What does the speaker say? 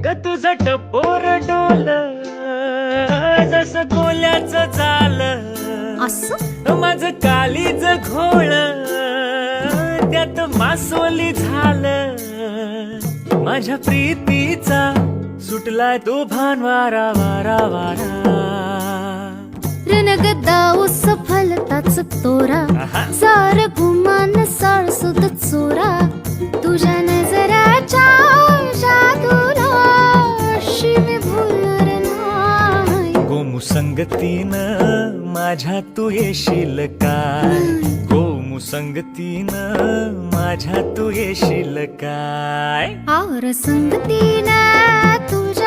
ग तुझं टपोर डोल जसं कोल्याचं झालं, असं माझं कालीज घोळ त्यात मासोली झालं. माझ्या प्रीतीचा सुटलाय तो भान वारा वारा वारा. रणगदा सफलताच तोरा, आहा. सार गुमान साळसुद चोरा. तुझ्या नजराच्या जादूला अशी मी भुलणार नाही. गोमुसंगतीनं माझ्या तू येशील काय, गोमुसंगतीनं माझ्या तू येशील काय. आवर संगतीनं तुझ्या